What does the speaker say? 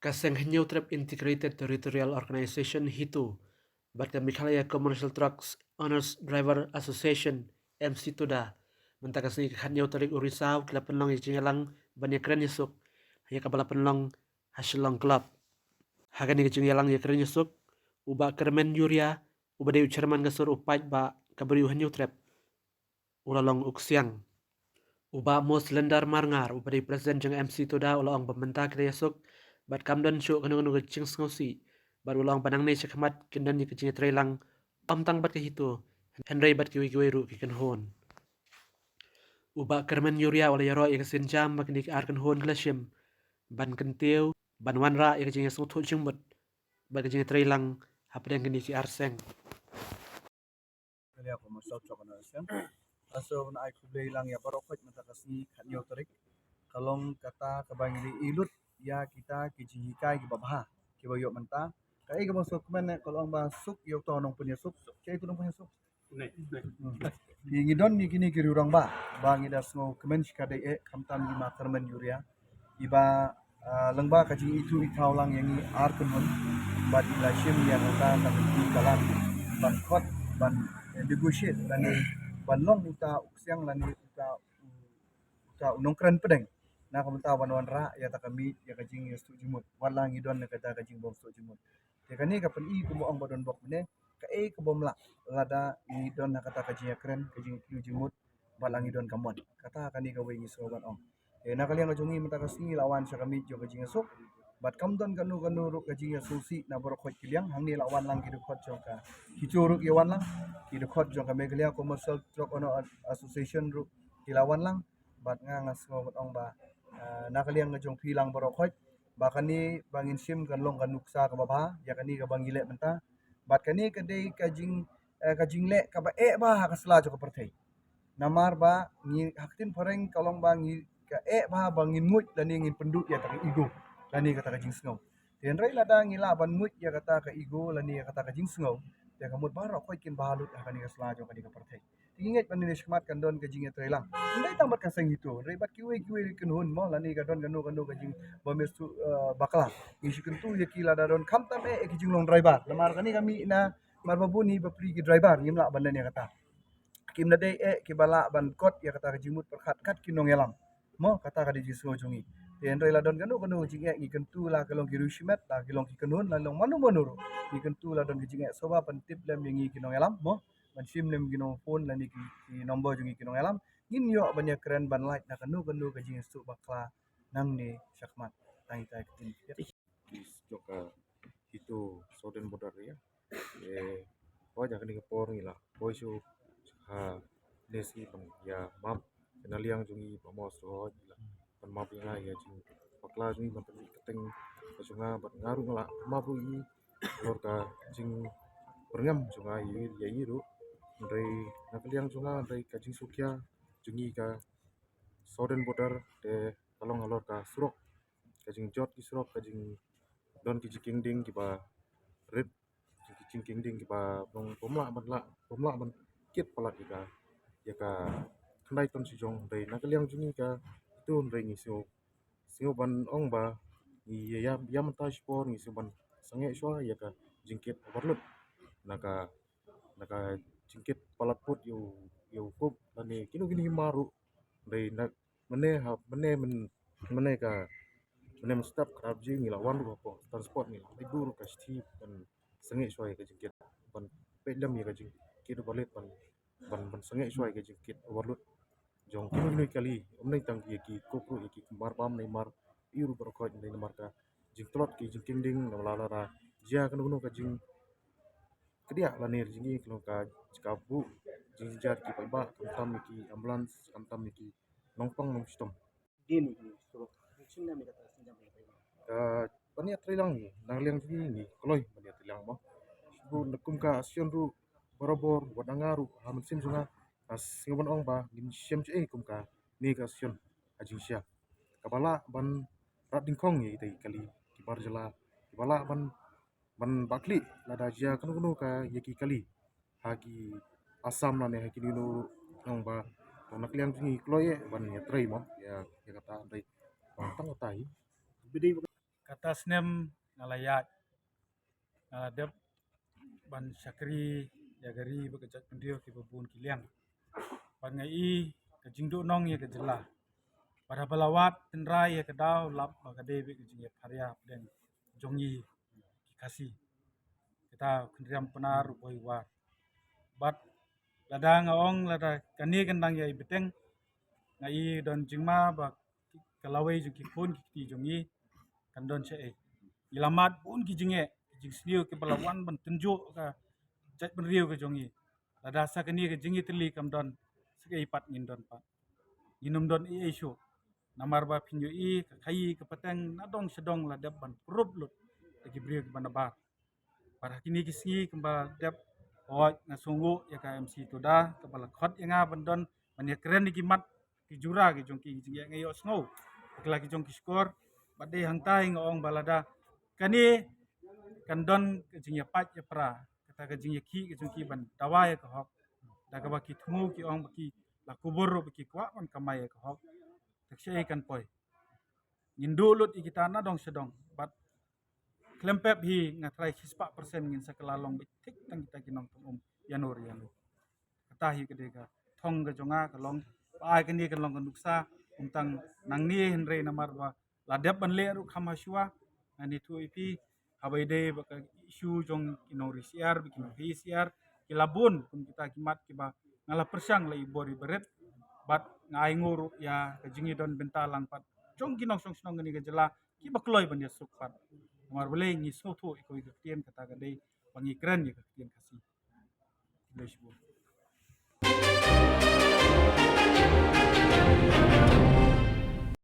Kaseng Trap Integrated Territorial Organization HITO, bat ka Meghalaya Commercial Trucks Owners Driver Association MC Tuda, menta kasni Hanyo Tarik Urisau kila penlong jingalang banyak keren yusuk, hanya kabala penlong hasilong club. Hagan ni jingalang ya keren yusuk, uba kermen yuria, uba de ucerman gasur upaj ba kabari Hanyo Trap, ulalong uksiang. Uba mo selendar marngar, uba de presiden jeng MC Tuda ulang pementah kira yusuk, bat kamdan syuk kanu kecing ngosi bat ulang panang ne chakmat kindan ni kecing trailang tang bat ke hitu Henry bat kiwi ru kikan hon uba kermen yuria wala yaro ik jam bak ni ar kan hon glashim ban kentiu ban wanra ik kecing sung thu chimut bat kecing trailang hapdeng kini ki arseng Kali ako masal chok na sen. Aso na ay kublay lang ya barokot matakasi kanyo tarik. Kalong kata kabangili ilut ya kita kijihikai gibabaha. Kibayo menta. Kai ka masuk men kalong ba suk yo to nong punya suk. Cai tu nong punya suk. Ngidon ni kini kiri urang ba. Ba ngida sngo kemen shikade kamtan di makarmen yuria. Iba lengba kaji itu ikau lang yang ar kunun. Ba di lashim yang kata tapi kalan. Ban kot ban negotiate lani ban long uta uksiang lani uta unongkran pedeng na kamta wan ra ya ta kami ya kajing ya stu jumut walang idon na kata kajing bom stu jumut ya kani ka pen i ku mo ang badon bok ne ka e ka bom la lada idon na kata kajing ya kren kajing kiu jumut balang idon kamot kata kani ka wengi so ban ong na kalian ngajungi mata kasi lawan sa kami jo kajing sok bat kamdon kanu ru kajing ya susi na borokot kiliang hangni lawan lang kidu khot joka hicuruk yawan lang kidu khot joka Meghalaya Commercial Truck Owner Association ru ilawan lang bat nga ngasngo ong ba nakaliang ngajong pilang borokot bakani bangin sim kan long kan nuksa ka baba ya kani ka bangile menta bat kani kadai kajing le ka ba ba kasla jo ka perthai namar ba ngi haktin pareng kalong ba ngi ka ba bangin mut dan ngin penduk ya tak ego lani kata kajing snow ten rai lada ngila ban mut ya kata ka ego lani kata kajing snow ya kamut barok koi kin balut kani ka sla jo kani ka perthai inget pan ni shmat kan don kajing ya trelang ndai tambat ka sang itu rai bat kiwe kin hun mo lani ka don kanu kajing bamestu bakla ngi tu ya kila da don kam tam kajing long driver lamar kani kami na marbabuni bapri ki driver ngimla bandan ya kata kim na day kibala ban kot ya kata kajimut perkat kat kinong elam mo kata ka di jisu jungi ten rela don kanu jinge ngi kentu la kalong kirushimet la kilong kikenun la long manu manuru ngi kentu la don jinge soba pentip lem ngi kinong elam mo ban sim lem kinong phone la ni ki nomor jungi kinong elam ngin yo banyak keren ban light na kanu ka jinge su bakla nang ni syakmat tai tin joka itu soden bodar ya wajah kini kepor ngila boy su ha nesi pang ya map kenaliang jungi pamos so gila pan map yang ya jing pakla jungi ban keteng sunga ban ngaru ngala mapu i lor ka jing perngam sunga ya iru dari nakaliang sunga dari kajing sukya jungi ka soden bodar de kalong alor ka surok kajing jot ki surok kajing don ki jiking ding ki ba red jiking ding ki ba dong pomla ban kit palat ya ka kendai ton si jong dai nakaliang juni ka itu dai ngi sio ban ong ba ni ya mentai spor ngi sio ban sange shwa ya ka jingkit overload naka jingkit palat put yu kup ani kinu gini maru dai nak mene ka mene stop krab ji ngi lawan ru po transport ngi tidur ka sti ban sange shwa ya ka jingkit ban pedam ya ka jingkit balet ban sange shwa ya ka jingkit overload jong kinu kali omnai tang ki kokro ki mar bam nei mar iru berkot nei mar ka jing tlot ki jing king ding na la ra jia kan ka jing kedia lanir jingi kno ka kabu jing jar ki ba tam ki ambulans tam ki nongpang nong stom dini so sinna mi kata sinna mi bania trilang ni nangliang jingi ni kloi bania trilang mo bu nakum ka asion ru borobor wadangaru hamun sim sunga singaban ong ba gin siam che kum ka ni ka sion ajing sia kabala ban rat dingkong ye dai kali kibar jala kibala ban bakli lada jia kan ka ye ki kali hagi asam na ne hagi dinu ong ba nakliang jingi kloye ban ya trai mo ya kata dai bang tang tai bidi kata snem ngalayat ngaladep ban syakri jagari bekejat pendio ki babun kiliang ban ngai ke jingdu nong ye ke jelah pada balawat tendrai ye ke dau lap bagade be ke jing ye pharia den jongi ki kasi kita kendriam penar boy war bat lada ngaong lada kani kendang ye beteng ngai don jingma ba kalawai ju ki pun ki jongi kandon che ilamat pun ki jinge jing sniu ke balawan ban tunjuk ka jat ben riu ke jongi lada sa kani ke jingi teli kam don sekai pat ngin don pat nginum don isu namar ba pinju i ka kai ke peteng nadong sedong la dep ban prup lut lagi brio ke banabar para kini kisi kembal dep oj na sunggu ya ka MC tuda kepala khot yang bandon ban ya keren di kimat ki jura ki jongki jingi ngai yo snow lagi jongki skor bade hang tai ngong balada kani kandon ke jingi pat ya pra kata ke jingi ki ke jongki ban dawa ya ka hok daga baki thumu ki ong baki la kubur baki kwa ban kamai ya ka hok taksai kan poi Nindulut kita na dong sedong bat klempep hi ngatrai 4% ngin sakalalong bitik tang kita kinong tum yanur kata hi kedega thong ga jonga kalong pai kini kalong kanduksa untang nangni henre namar ba ladep ban le ru khama shua ani tu ipi habai de baka isu jong kinong risiar bikin risiar kilabun kun kita kimat kiba ngala persang lai bori beret bat ngai nguru ya kejingi don bentalang pat jong kinong song song ngani gejela ki bakloi ban ya sukpat mar boleh ngi soto iko ikutian kata gadai pangi keren ya kutian kasih